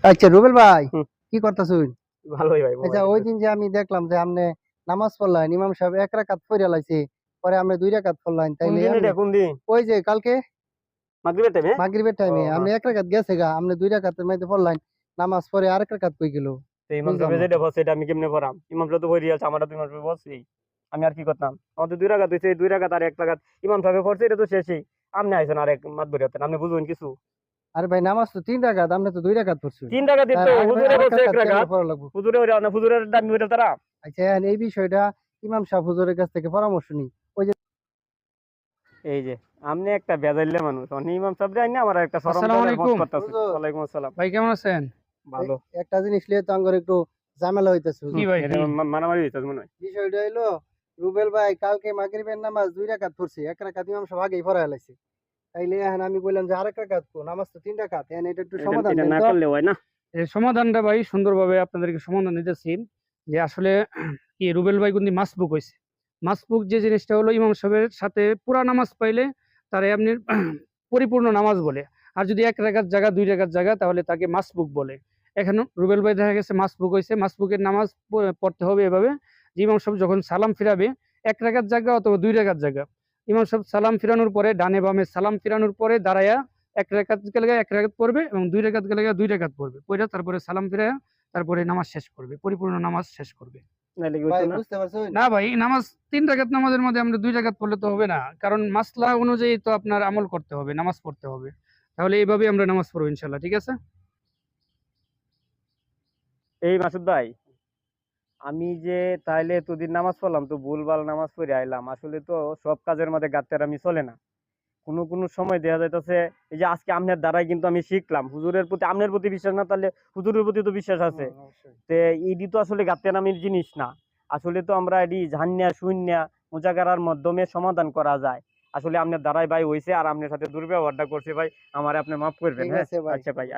আচ্ছা রুবেল ভাই, হুম, কি করতেছুন? ভালোই ভাই আচ্ছা, মোবাইল ওই টিপতেছি। দিন যে আমি দেখলাম যে আপনি নামাজ পড়লেন, ইমাম সাহেব এক রাকাত পড়ে লাইছে, পরে আপনি দুই রাকাত পড়লেন, কোন তাইলে দিন আপনি এটা কোন দিন? ওই যে কালকে মাগরিবের টাইমে? মাগরিবের ও টাইমে আপনি হ্যাঁ। এক রাকাত গেছে গা, আপনি দুই রাকাতের মধ্যে পড়লেন, নামাজ পড়ে আরেক রাকাত কই গেল? তো ইমাম বুঝলাম সাহেব না যেটা তো। বলছে এটা আমি কেমনে পড়াম? ইমাম সাহেব তো বইরি আছে, আমারটা তো ইমাম সাহেব বলছি। আমি আর কি করতাম? আমাদের ২ রাকাত হইছে, ২ রাকাত আর ১ রাকাত ইমাম সাহেব পড়ছে, এটা তো শেষই। আপনি আইছেন আরেক মাতবরি হতেন। আপনি বুঝবেন কিছু? আরে ভাই, নামাজ তো তিন রাকাত, আপনি তো দুই রাকাত পড়ছেন। ৩ রাকাতই তার তো আগে হুজুরে আরেক বলছে ১ রাকাত কেমনে রাকাত। পড়া লাগবো? হুজুরে ওইটা না, হুজুরের দামি ওইটা তারা। আচ্ছা, এখন এই বিষয়টা ইমাম সাহেব হুজুরের কাছ থেকে পরামর্শ নিই। ওই যে এই যে আপনি একটা বেজাইলে মানুষ। অনি ইমাম সাহেব যাই না আমার একটা শরম আসসালামু দেওয়ার মত আলাইকুম করতেছে। হুজুর, ওয়ালাইকুম আসসালাম। ভাই, কেমন আছেন? এ- ভালো। একটা জিনিস নিয়ে তো আঙ্গর একটু ঝামেলা হইতেছে কি হুজুর। ভাই, এটা কি? মারামারি হইতেছে মনে হয়। বিষয়টা হইলো, রুবেল ভাই কালকে মাগরিবের নামাজ দুই রাকাত পড়ছে, এক রাকাত ইমাম সাহেব আগেই পড়া লাইছে। তাইলে এখন আমি বললাম যে আরেক রাকাত কো, নামাজ তো তিন রাকাত, এখন এটা একটু এটা সমাধান এটা দেন না তো। করলে হয় না। এর সমাধানটা ভাই সুন্দরভাবে আপনাদেরকে সমাধান দিতেছি। যে আসলে কি রুবেল ভাই কিন্তু মাসবুক হয়েছে। মাসবুক যে জিনিসটা হলো, ইমাম সাহেবের সাথে পুরা নামাজ পাইলে তারে আপনি পরিপূর্ণ নামাজ বলে। আর যদি এক রাকাত জায়গা, দুই রাকাত জায়গা, তাহলে তাকে মাসবুক বলে। এখানে রুবেল ভাই দেখা গেছে মাসবুক হয়েছে। মাসবুকের নামাজ পড়তে হবে এভাবে যে ইমাম সাহেব যখন সালাম ফিরাবে, এক রাকাত জায়গা অথবা দুই রাকাত জায়গা, ইমাম সাহেব সালাম ফিরানোর পরে ডানে বামে সালাম ফিরানোর পরে দাঁড়ায়া এক রাকাত গেলে এক রাকাত পড়বে এবং দুই রাকাত গেলে দুই রাকাত পড়বে, পড়ে তারপরে সালাম ফিরায়া তারপরে নামাজ শেষ করবে, পরিপূর্ণ নামাজ শেষ করবে। নাইলে কি ভাই হইতো না? বুঝতে পারছেন? না ভাই, নামাজ তিন রাকাত নামাজের মধ্যে আমরা দুই রাকাত পড়লে তো হবে না, কারণ মাসলা অনুযায়ী তো আপনার আমল করতে হবে, নামাজ পড়তে হবে। তাহলে এইভাবে আমরা নামাজ পড়বো ইনশাল্লাহ, ঠিক আছে? এই মাসুদ ভাই, আমি যে তাইলে এতদিন নামাজ পড়লাম তো ভুলভাল নামাজ পড়ে আইলাম। আসলে তো সব কাজের মধ্যে গাত্তার আমি চলে না। কোনো কোনো সময় দেখা যাইতেছে এই যে আজকে আপনার দ্বারাই কিন্তু আমি শিখলাম হুজুরের প্রতি, আপনার প্রতি বিশ্বাস না তাহলে হুজুরের প্রতি তো বিশ্বাস আছে। অবশ্যই। তে এডি তো আসলে গাত্তার নামের জিনিস না। আসলে তো আমরা এডি জানিয়া শুনিয়া মুজাকারার মাধ্যমে সমাধান করা যায়। আসলে আপনার দ্বারাই ভাই হইছে, আর আপনার সাথে দুর্ব্যবহারটা করছে ভাই, আমারে আপনি মাফ করবেন। ঠিক হ্যাঁ, আছে ভাই। আচ্ছা ভাই।